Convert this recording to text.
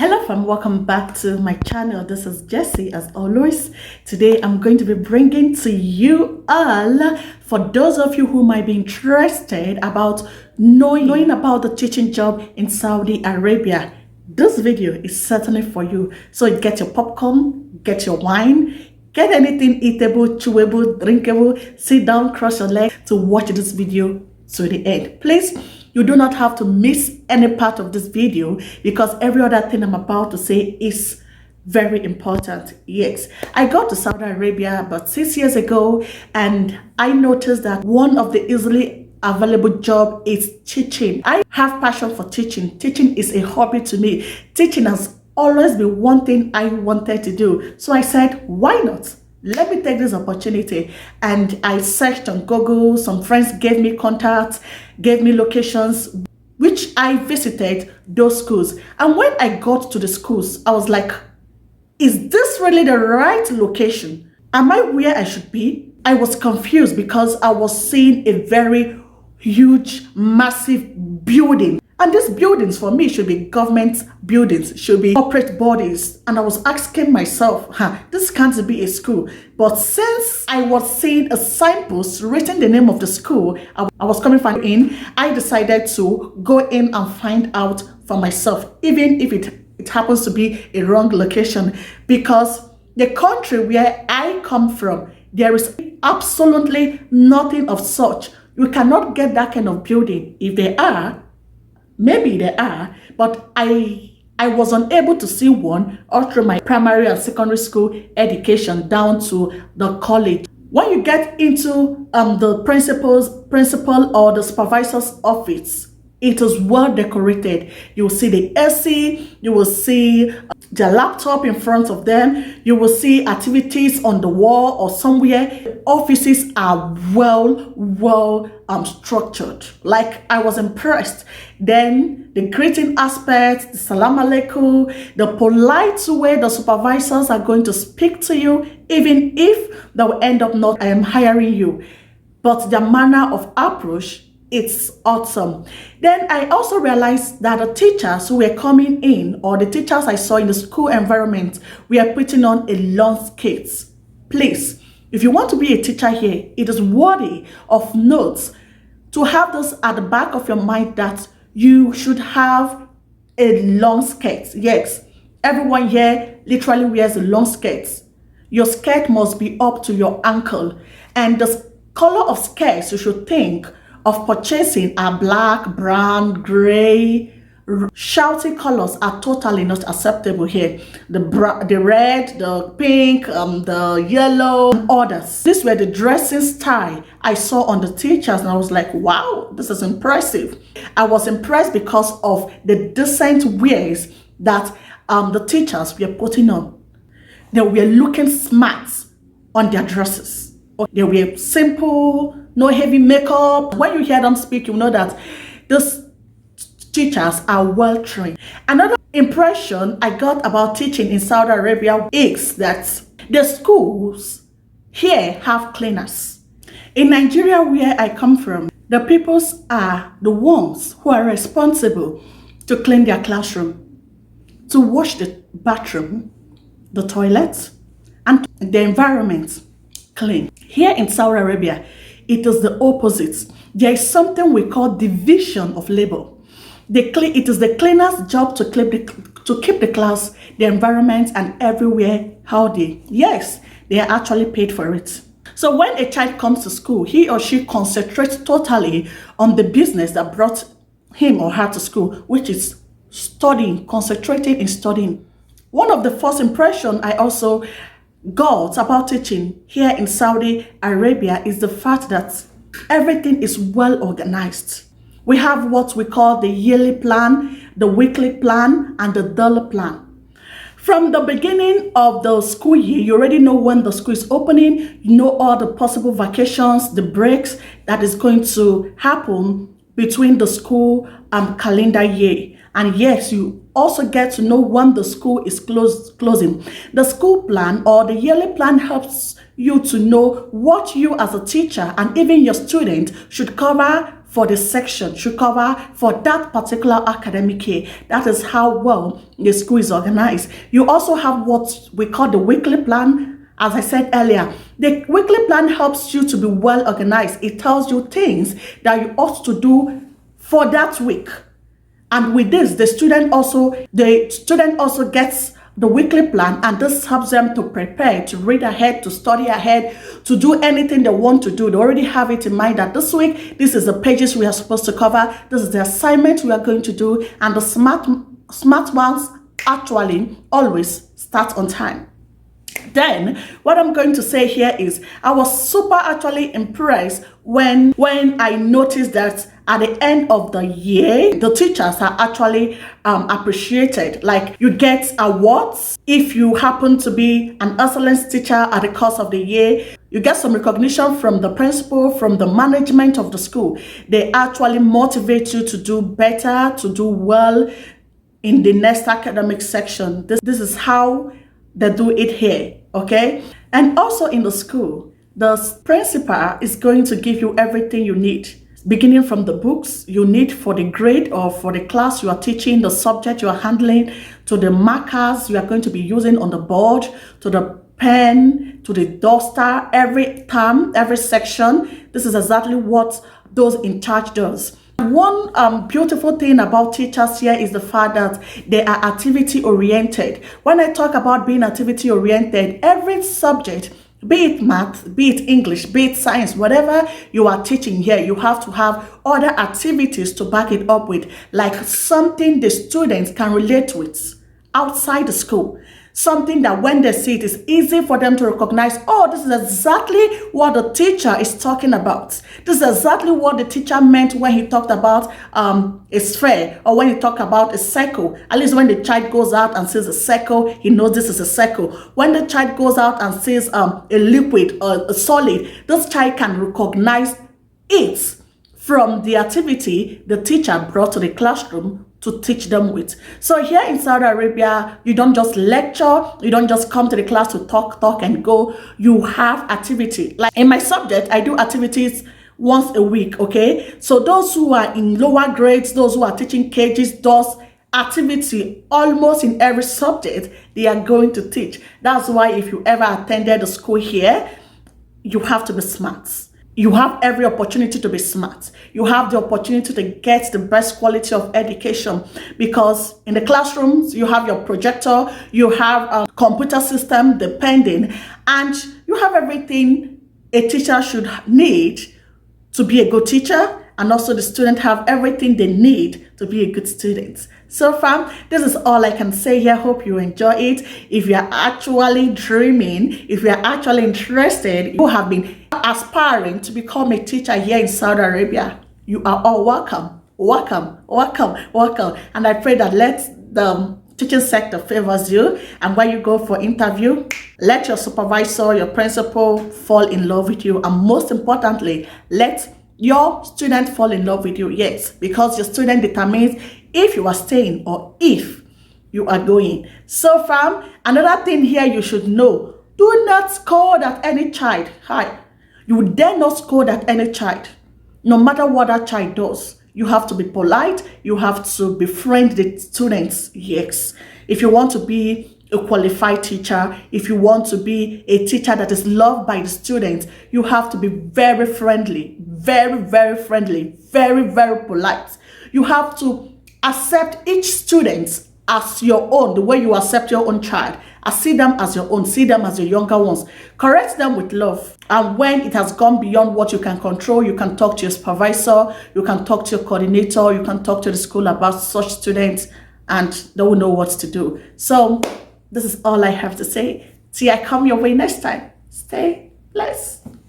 Hello fam, welcome back to my channel. This is Jessie as always. Today I'm going to be bringing to you all, for those of you who might be interested about knowing about the teaching job in Saudi Arabia. This video is certainly for you. So get your popcorn, get your wine, get anything eatable, chewable, drinkable, sit down, cross your leg to watch this video to the end. Please, you do not have to miss any part of this video because every other thing I'm about to say is very important. Yes, I got to Saudi Arabia about 6 years ago, and I noticed that one of the easily available job is teaching. I have passion for teaching. Teaching is a hobby to me. Teaching has always been one thing I wanted to do. So I said, why not? Let me take this opportunity. And I searched on Google. Some friends gave me contacts, gave me locations, which I visited those schools. And when I got to the schools, I was like, is this really the right location? Am I where I should be? I was confused because I was seeing a very huge, massive building. And these buildings for me should be government buildings, should be corporate bodies. And I was asking myself, this can't be a school. But since I was seeing a signpost written the name of the school, I was coming from in, I decided to go in and find out for myself, even if it happens to be a wrong location. Because the country where I come from, there is absolutely nothing of such. You cannot get that kind of building. If they are, maybe there are, but I was unable to see one all through my primary and secondary school education down to the college. When you get into the principal or the supervisor's office, it is well decorated. You will see the AC, you will see the laptop in front of them, you will see activities on the wall or somewhere. Offices are well structured. Like, I was impressed. Then the greeting aspect, the salam alaikum, the polite way the supervisors are going to speak to you, even if they will end up not hiring you. But the manner of approach, it's awesome. Then I also realized that the teachers who were coming in, or the teachers I saw in the school environment, were putting on a long skirts. Please, if you want to be a teacher here, it is worthy of notes to have this at the back of your mind that you should have a long skirt. Yes, everyone here literally wears a long skirts. Your skirt must be up to your ankle, and the color of skirts you should think of purchasing are black, brown, gray. Shouty colors are totally not acceptable here. The red, the pink, the yellow, and others. These were the dressing style I saw on the teachers, and I was like, wow, this is impressive. I was impressed because of the decent ways that the teachers were putting on. They were looking smart on their dresses. They were simple, no heavy makeup. When you hear them speak, you know that these teachers are well trained. Another impression I got about teaching in Saudi Arabia is that the schools here have cleaners. In Nigeria, where I come from, the peoples are the ones who are responsible to clean their classroom, to wash the bathroom, the toilets, and the environment clean. Here in Saudi Arabia, it is the opposite. There is something we call division of labor. It is the cleaner's job to keep the class, the environment, and everywhere healthy. Yes, they are actually paid for it. So when a child comes to school, he or she concentrates totally on the business that brought him or her to school, which is studying, concentrating in studying. One of the first impressions I also got about teaching here in Saudi Arabia is the fact that everything is well organized. We have what we call the yearly plan, the weekly plan, and the daily plan. From the beginning of the school year, you already know when the school is opening, you know all the possible vacations, the breaks that is going to happen between the school and calendar year. And yes, you also get to know when the school is closing. The school plan or the yearly plan helps you to know what you as a teacher and even your student should cover for the section, should cover for that particular academic year. That is how well the school is organized. You also have what we call the weekly plan. As I said earlier, the weekly plan helps you to be well organized. It tells you things that you ought to do for that week. And with this, the student also gets the weekly plan, and this helps them to prepare, to read ahead, to study ahead, to do anything they want to do. They already have it in mind that this week, this is the pages we are supposed to cover, this is the assignment we are going to do, and the smart ones actually always start on time. Then what I'm going to say here is I was super actually impressed when I noticed that at the end of the year, the teachers are actually appreciated. Like, you get awards if you happen to be an excellence teacher at the course of the year. You get some recognition from the principal, from the management of the school. They actually motivate you to do better, to do well in the next academic section. This is how they do it here, okay? And also in the school, the principal is going to give you everything you need, beginning from the books you need for the grade or for the class you are teaching, the subject you are handling, to the markers you are going to be using on the board, to the pen, to the duster, every term, every section. This is exactly what those in charge does. One beautiful thing about teachers here is the fact that they are activity oriented. When I talk about being activity oriented, every subject, be it math, be it English, be it science, whatever you are teaching here, you have to have other activities to back it up with, like something the students can relate with outside the school. Something that when they see it is easy for them to recognize, oh, this is exactly what the teacher is talking about. This is exactly what the teacher meant when he talked about a sphere, or when he talked about a circle. At least when the child goes out and sees a circle, he knows this is a circle. When the child goes out and sees a liquid or a solid, this child can recognize it from the activity the teacher brought to the classroom to teach them with. So here in Saudi Arabia, you don't just lecture, you don't just come to the class to talk and go. You have activity. Like in my subject, I do activities once a week, okay? So those who are in lower grades, those who are teaching KGs, does activity almost in every subject they are going to teach. That's why if you ever attended the school here, you have to be smart. You have every opportunity to be smart. You have the opportunity to get the best quality of education, because in the classrooms, you have your projector, you have a computer system depending, and you have everything a teacher should need to be a good teacher, and also the student have everything they need to be a good student. So fam, this is all I can say here. Hope you enjoy it. If you are actually dreaming, if you are actually interested, you have been aspiring to become a teacher here in Saudi Arabia, you are all welcome. And I pray that let the teaching sector favors you, and when you go for interview, let your supervisor, your principal fall in love with you, and most importantly, let your student fall in love with you. Yes, because your student determines if you are staying or if you are going. So fam, another thing here you should know, do not scold at any child. You dare not scold at any child, no matter what that child does. You have to be polite. You have to befriend the students. Yes, if you want to be a qualified teacher, if you want to be a teacher that is loved by the students, you have to be very friendly, very friendly, very polite. You have to accept each student as your own, the way you accept your own child. I see them as your own, see them as your younger ones. Correct them with love. And when it has gone beyond what you can control, you can talk to your supervisor, you can talk to your coordinator, you can talk to the school about such students, and they will know what to do. So this is all I have to say. See, I come your way next time. Stay blessed.